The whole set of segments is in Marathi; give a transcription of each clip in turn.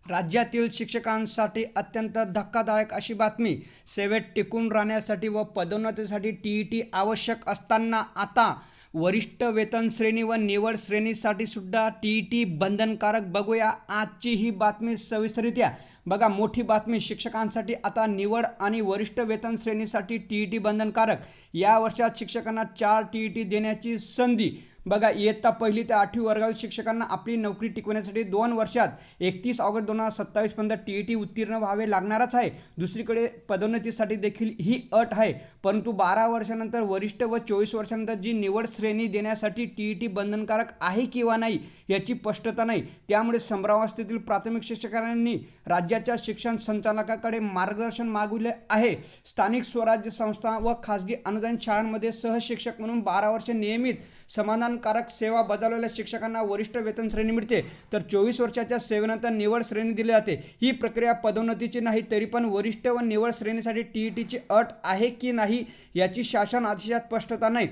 राज्यातील शिक्षकांसाठी अत्यंत धक्कादायक अशी बातमी. सेवेत टिकून राहण्यासाठी व पदोन्नतीसाठी टी आवश्यक असताना आता वरिष्ठ वेतन श्रेणी व निवड श्रेणीसाठी सुद्धा टी बंधनकारक. बघूया आजची ही बातमी सविस्तररित्या. बघा, मोठी बातमी. शिक्षकांसाठी आता निवड आणि वरिष्ठ वेतन श्रेणीसाठी टी बंधनकारक. या वर्षात शिक्षकांना 4 टी देण्याची संधी. बघा, इयत्ता 1ली ते 8वी वर्गातील शिक्षकांना आपली नोकरी टिकवण्यासाठी 2 वर्षात 31 ऑगस्ट 2027 पर्यंत टी उत्तीर्ण व्हावे लागणारच आहे. दुसरीकडे पदोन्नतीसाठी देखील ही अट आहे, परंतु 12 वर्षानंतर वरिष्ठ व 24 वर्षानंतर जी निवड श्रेणी देण्यासाठी टी बंधनकारक आहे किंवा नाही याची स्पष्टता नाही. त्यामुळे संभ्रमावस्थेतील प्राथमिक शिक्षकांनी राज्याच्या शिक्षण संचालकाकडे मार्गदर्शन मागवले आहे. स्थानिक स्वराज्य संस्था व खासगी अनुदानित शाळांमध्ये सहशिक्षक म्हणून 12 वर्ष नियमित समाधानकारक सेवा बजावलेल्या शिक्षकांना वरिष्ठ वेतन श्रेणी मिळते, तर 24 वर्षाच्या सेवेनंतर निवड श्रेणी दिली जाते. ही प्रक्रिया पदोन्नतीची नाही, तरी पण वरिष्ठ व निवड श्रेणीसाठी टीची अट आहे की नाही याची शासन आदेशात स्पष्टता नाही.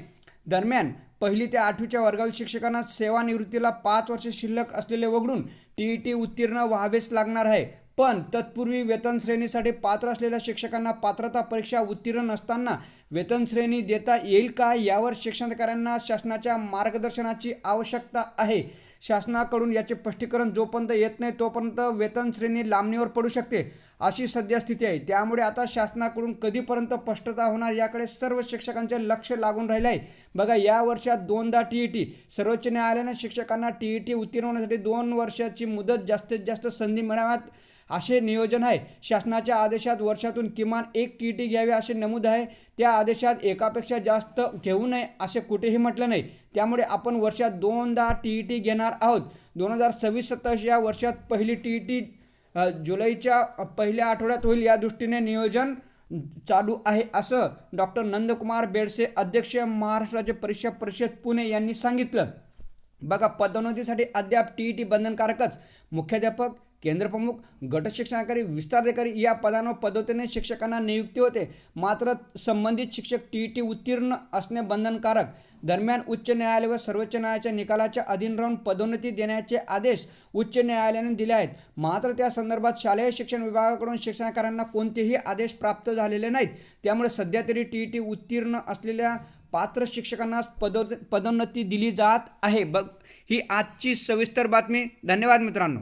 दरम्यान 1ली ते 8वीच्या वर्गातील शिक्षकांना सेवानिवृत्तीला 5 वर्ष शिल्लक असलेले वगळून टी उत्तीर्ण व्हावेच लागणार आहे. पण तत्पूर्वी वेतन श्रेणीसाठी पात्र असलेल्या शिक्षकांना पात्रता परीक्षा उत्तीर्ण नसताना वेतन श्रेणी देता येईल का, यावर शिक्षणाधिकाऱ्यांना शासनाच्या मार्गदर्शनाची आवश्यकता आहे. शासनाकडून याचे स्पष्टीकरण जोपर्यंत येत नाही तोपर्यंत वेतन श्रेणी लांबणीवर पडू शकते, अशी सध्या स्थिती आहे. त्यामुळे आता शासनाकडून कधीपर्यंत स्पष्टता होणार याकडे सर्व शिक्षकांचे लक्ष लागून राहिले आहे. बघा, या वर्षात 2दा टी सर्वोच्च न्यायालयाने शिक्षकांना टी उत्तीर्ण होण्यासाठी 2 वर्षाची मुदत जास्तीत जास्त संधी मिळाव्यात असे नियोजन आहे. शासनाच्या आदेशात वर्षातून किमान 1 टी घ्यावे असे नमूद आहे. त्या आदेशात एकापेक्षा जास्त घेऊ नये असे कुठेही म्हटलं नाही. त्यामुळे आपण वर्षात 2दा टी घेणार आहोत. 2026-27 या वर्षात पहिली टी जुलैच्या पहिल्या आठवड्यात होईल, या दृष्टीने नियोजन चालू आहे, असं डॉक्टर नंदकुमार बेडसे, अध्यक्ष महाराष्ट्र राज्य परीक्षा परिषद पुणे यांनी सांगितलं. बघा, पदोन्नतीसाठी अद्याप टी बंधनकारकच. मुख्याध्यापक, केंद्रप्रमुख, गट शिक्षणाधिकारी, विस्ताराधिकारी या पदांवर पदोन्नतीने शिक्षकांना नियुक्ती होते, मात्र संबंधित शिक्षक टी उत्तीर्ण असणे बंधनकारक. दरम्यान उच्च न्यायालय व सर्वोच्च न्यायालयाच्या निकालाच्या अधीन राहून पदोन्नती देण्याचे आदेश उच्च न्यायालयाने दिले आहेत. मात्र त्या संदर्भात शालेय शिक्षण विभागाकडून शिक्षणाधिकाऱ्यांना कोणतेही आदेश प्राप्त झालेले नाहीत. त्यामुळे सध्या तरी टी उत्तीर्ण असलेल्या पात्र शिक्षकांना पदोन्नती दिली जात आहे. ही आजची सविस्तर बातमी. धन्यवाद मित्रांनो.